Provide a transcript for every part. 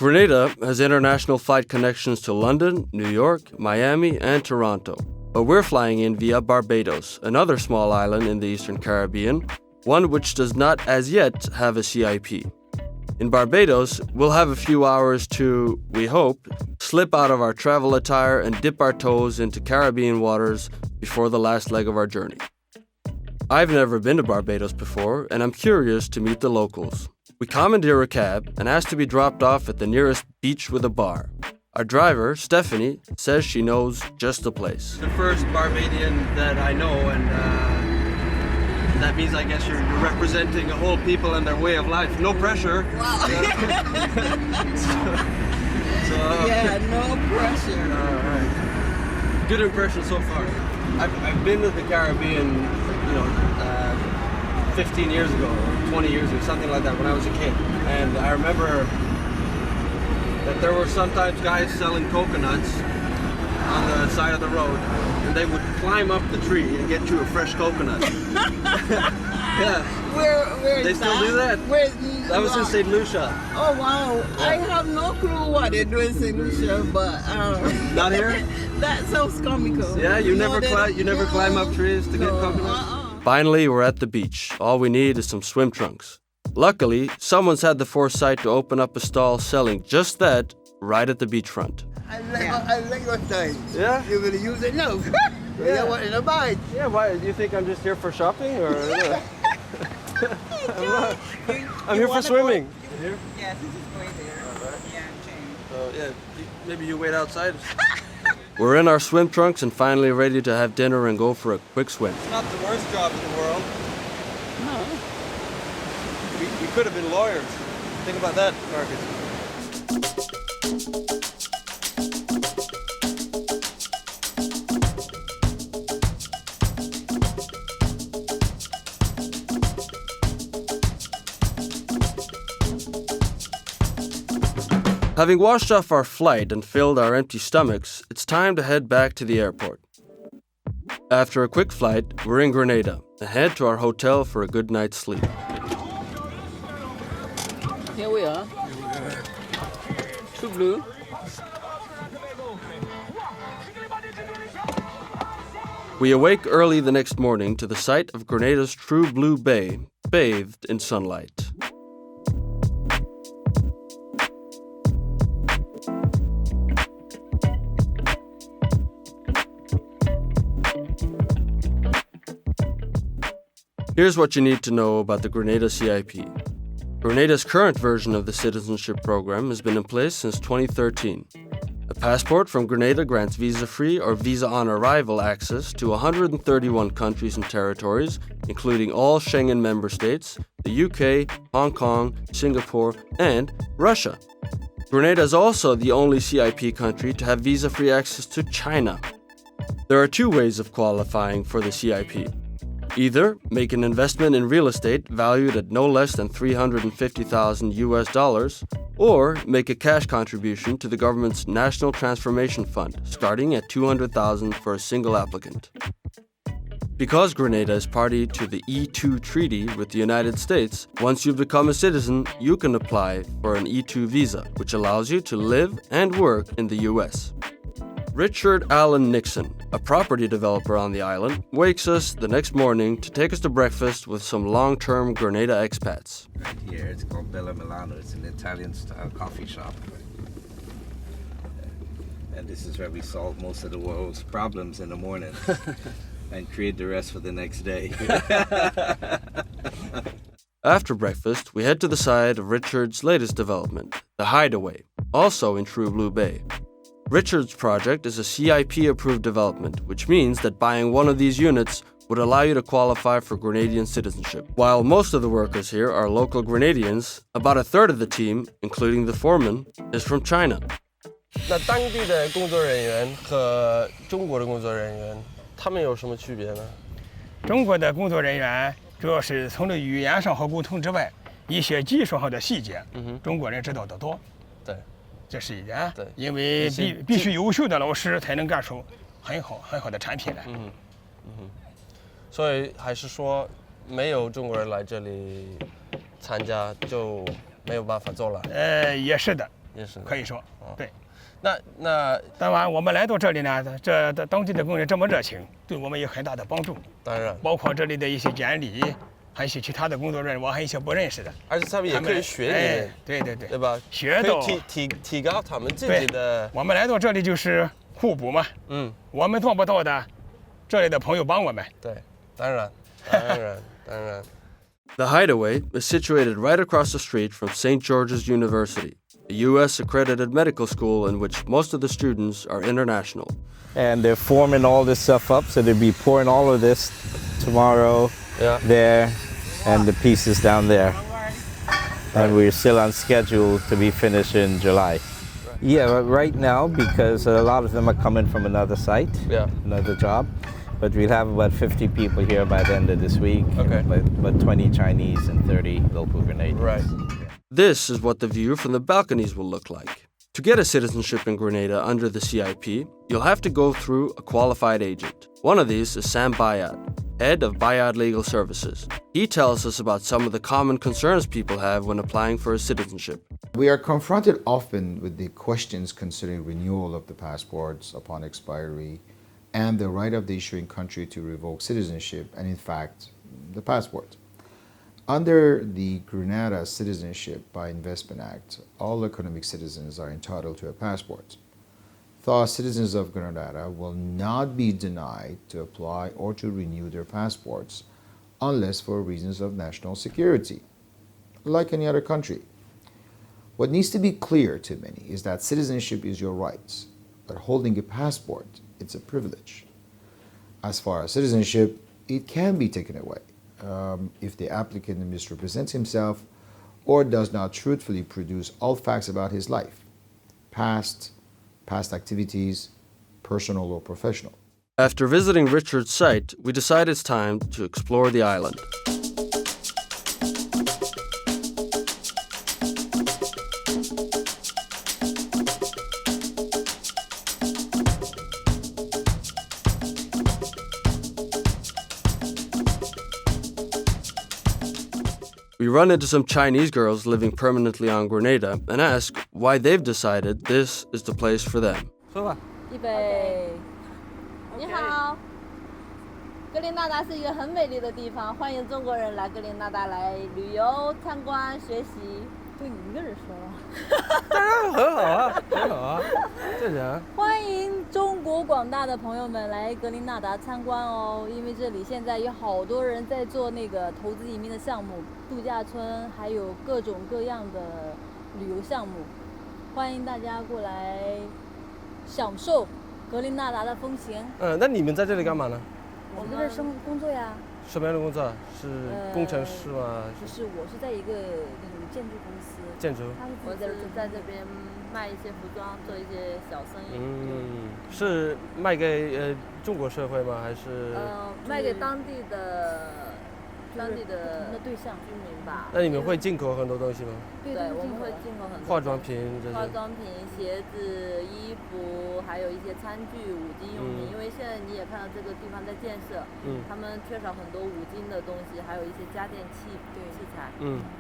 Grenada has international flight connections to London, New York, Miami, and Toronto. But we're flying in via Barbados, another small island in the Eastern Caribbean, one which does not as yet have a CIP. In Barbados, we'll have a few hours to, we hope, slip out of our travel attire and dip our toes into Caribbean waters before the last leg of our journey. I've never been to Barbados before, and I'm curious to meet the locals. We commandeer a cab and ask to be dropped off at the nearest beach with a bar. Our driver, Stephanie, says she knows just the place. The first Barbadian that I know, and that means I guess you're representing a whole people and their way of life. No pressure. Wow. Yeah, no pressure. All right. Good impression so far. I've been to the Caribbean, 15 years ago, 20 years ago, something like that, when I was a kid. And I remember that there were sometimes guys selling coconuts on the side of the road, and they would climb up the tree and get you a fresh coconut. Yeah. Where they is still that? do that? That was in Saint Lucia. Oh wow! Yeah. I have no clue what they do in Saint Lucia, but Not here? that sounds comical. Yeah, you never climb up trees to get coconuts? Finally, we're at the beach. All we need is some swim trunks. Luckily, someone's had the foresight to open up a stall selling just that right at the beachfront. I like your style. Yeah? You're going to use it now. Yeah. You want to buy it. Yeah, why? Do you think I'm just here for shopping? Or I'm here for swimming. Here? Yes, this is going there. All right. Yeah, change. Maybe you wait outside. We're in our swim trunks and finally ready to have dinner and go for a quick swim. It's not the worst job in the world. No. We could have been lawyers. Think about that, Marcus. Having washed off our flight and filled our empty stomachs, it's time to head back to the airport. After a quick flight, we're in Grenada and head to our hotel for a good night's sleep. Here we are. True blue. We awake early the next morning to the sight of Grenada's true blue bay, bathed in sunlight. Here's what you need to know about the Grenada CIP. Grenada's current version of the citizenship program has been in place since 2013. A passport from Grenada grants visa-free or visa-on-arrival access to 131 countries and territories, including all Schengen member states, the UK, Hong Kong, Singapore, and Russia. Grenada is also the only CIP country to have visa-free access to China. There are two ways of qualifying for the CIP. Either make an investment in real estate valued at no less than $350,000 or make a cash contribution to the government's National Transformation Fund, starting at $200,000 for a single applicant. Because Grenada is party to the E2 treaty with the United States, once you've become a citizen, you can apply for an E2 visa, which allows you to live and work in the US. Richard Allen Nixon, a property developer on the island, wakes us the next morning to take us to breakfast with some long-term Grenada expats. Right here, it's called Bella Milano. It's an Italian-style coffee shop. And this is where we solve most of the world's problems in the morning and create the rest for the next day. After breakfast, we head to the site of Richard's latest development, the Hideaway, also in True Blue Bay. Richard's project is a CIP-approved development, which means that buying one of these units would allow you to qualify for Grenadian citizenship. While most of the workers here are local Grenadians, about a third of the team, including the foreman, is from China. 那当地的工作人员和中国的工作人员，他们有什么区别呢？中国的工作人员主要是从这语言上和沟通之外，一些技术上的细节，中国人知道得多。对。 这是一点，对，因为必须优秀的老师才能干出很好的产品来。所以还是说，没有中国人来这里参加就没有办法做了。也是的，也是的可以说，对。那当然，我们来到这里呢，这当地的工人这么热情，对我们有很大的帮助。当然，包括这里的一些监理，还有一些其他的工作人员，我还有一些不认识的。而且他们也可以学你们，对吧？学到可以提高他们自己的。我们来到这里就是互补嘛。我们做不到的，这里的朋友帮我们。对，当然。The Hideaway is situated right across the street from St. George's University, a U.S.-accredited medical school in which most of the students are international. And they're forming all this stuff up, so they'll be pouring all of this tomorrow, there, and the pieces down there. And we're still on schedule to be finished in July. Yeah, right now, because a lot of them are coming from another site, another job. But we'll have about 50 people here by the end of this week. Okay. About 20 Chinese and 30 local Grenadians. Right. This is what the view from the balconies will look like. To get a citizenship in Grenada under the CIP, you'll have to go through a qualified agent. One of these is Sam Bayad, head of Bayad Legal Services. He tells us about some of the common concerns people have when applying for a citizenship. We are confronted often with the questions concerning renewal of the passports upon expiry and the right of the issuing country to revoke citizenship and, in fact, the passport. Under the Grenada Citizenship by Investment Act, all economic citizens are entitled to a passport. Thus, citizens of Grenada will not be denied to apply or to renew their passports unless for reasons of national security, like any other country. What needs to be clear to many is that citizenship is your right, but holding a passport, it's a privilege. As far as citizenship, it can be taken away if the applicant misrepresents himself or does not truthfully produce all facts about his life, past activities, personal or professional. After visiting Richard's site, we decide it's time to explore the island. We run into some Chinese girls living permanently on Grenada and ask why they've decided this is the place for them. 喝吧。预备，你好。格林纳达是一个很美丽的地方，欢迎中国人来格林纳达来旅游、参观、学习。对你一个人说了。当然很好啊，很好啊，正常。欢迎中国广大的朋友们来格林纳达参观哦，因为这里现在有好多人在做那个投资移民的项目、度假村，还有各种各样的旅游项目，欢迎大家过来享受格林纳达的风情。那你们在这里干嘛呢？我们在这工作呀。什么样的工作？是工程师吗？不是，我是在一个建筑公司。建筑。我在这边卖一些服装，做一些小生意。是卖给中国社会吗？还是？卖给当地的对象居民吧。那你们会进口很多东西吗？对，我们会进口很多化妆品这些。化妆品、鞋子、衣服，还有一些餐具、五金用品。因为现在你也看到这个地方在建设，他们缺少很多五金的东西，还有一些家电器材。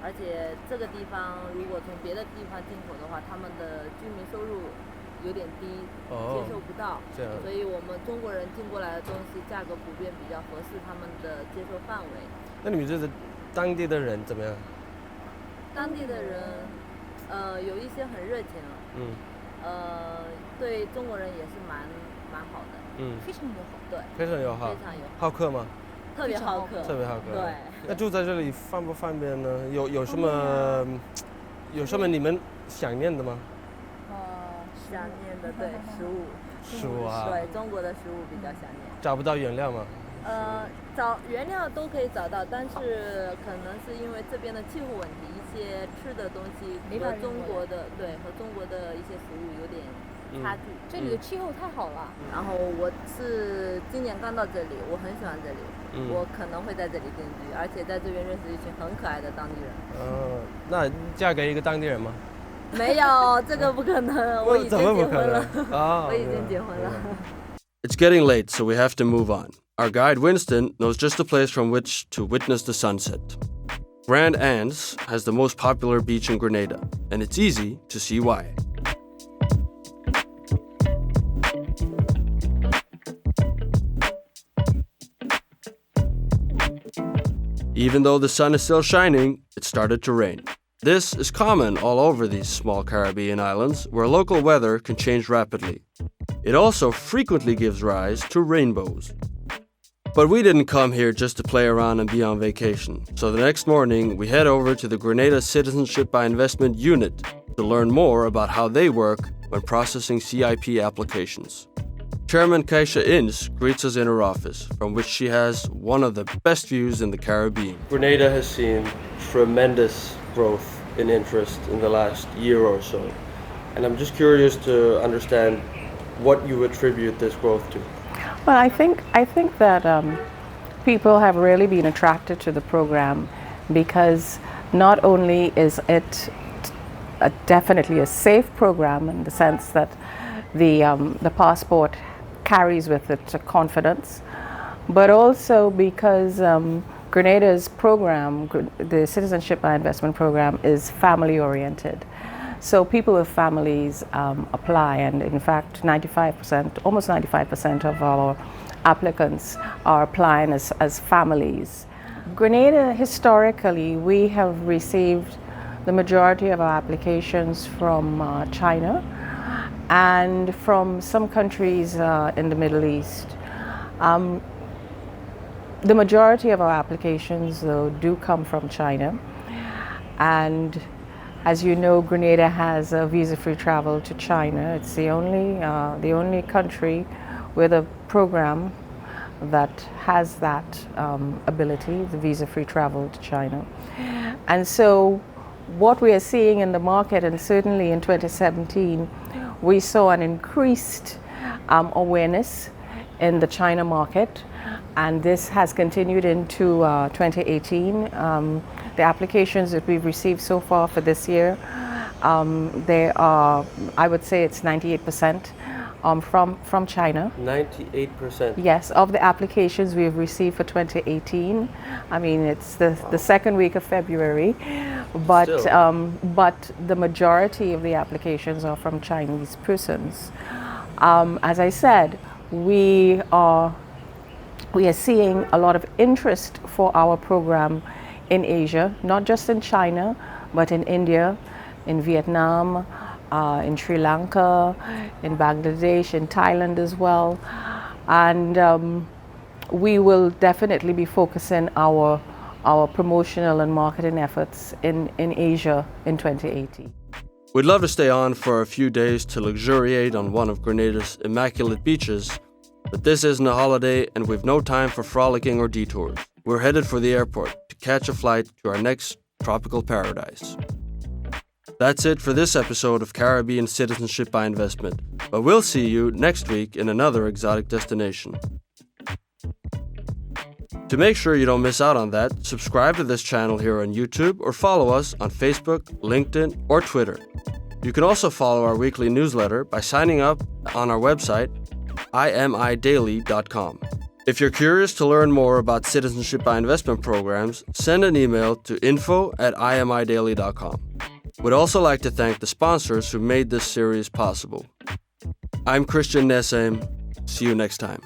而且这个地方如果从别的地方进口的话，他们的居民收入有点低，接受不到，所以我们中国人进过来的东西价格普遍比较合适他们的接受范围。那你们这当地的人怎么样？当地的人，有一些很热情，对中国人也是蛮好的，非常友好，对，非常友好，非常友好。好客吗？特别好客，特别好客。对。那住在这里方不方便呢？有什么你们想念的吗？想念的，对，食物啊，对，中国的食物比较想念。找不到原料吗？找原料都可以找到，但是可能是因为这边的气候问题，一些吃的东西和中国的一些食物有点差距。这里的气候太好了。然后我是今年刚到这里，我很喜欢这里，我可能会在这里定居，而且在这边认识一群很可爱的当地人。那嫁给一个当地人吗？没有，这个不可能，我已经结婚了。我已经结婚了。It's getting late, so we have to move on. Our guide Winston knows just the place from which to witness the sunset. Grand Anse has the most popular beach in Grenada, and it's easy to see why. Even though the sun is still shining, it started to rain. This is common all over these small Caribbean islands, where local weather can change rapidly. It also frequently gives rise to rainbows. But we didn't come here just to play around and be on vacation. So the next morning, we head over to the Grenada Citizenship by Investment unit to learn more about how they work when processing CIP applications. Chairman Keisha Ince greets us in her office, from which she has one of the best views in the Caribbean. Grenada has seen tremendous growth in interest in the last year or so. And I'm just curious to understand what you attribute this growth to. Well, I think that people have really been attracted to the program because not only is it definitely a safe program in the sense that the passport carries with it confidence, but also because Grenada's program, the Citizenship by Investment program, is family oriented. So people with families apply, and in fact 95%, almost 95% of our applicants are applying as families. Grenada, historically, we have received the majority of our applications from China and from some countries in the Middle East. The majority of our applications, though, do come from China, and as you know, Grenada has visa-free travel to China. It's the only country with a program that has that ability, the visa-free travel to China. And so what we are seeing in the market, and certainly in 2017, we saw an increased awareness in the China market, and this has continued into 2018. The applications that we've received so far for this year, they are, I would say it's 98% from China. 98%? Yes, of the applications we've received for 2018. I mean, it's the second week of February, but the majority of the applications are from Chinese persons. As I said, we are seeing a lot of interest for our program in Asia, not just in China, but in India, in Vietnam, in Sri Lanka, in Bangladesh, in Thailand as well. And we will definitely be focusing our promotional and marketing efforts in Asia in 2018. We'd love to stay on for a few days to luxuriate on one of Grenada's immaculate beaches, but this isn't a holiday and we've no time for frolicking or detours. We're headed for the airport to catch a flight to our next tropical paradise. That's it for this episode of Caribbean Citizenship by Investment, but we'll see you next week in another exotic destination. To make sure you don't miss out on that, subscribe to this channel here on YouTube or follow us on Facebook, LinkedIn, or Twitter. You can also follow our weekly newsletter by signing up on our website, imidaily.com. If you're curious to learn more about citizenship by investment programs, send an email to info@imidaily.com. We'd also like to thank the sponsors who made this series possible. I'm Christian Nesheim. See you next time.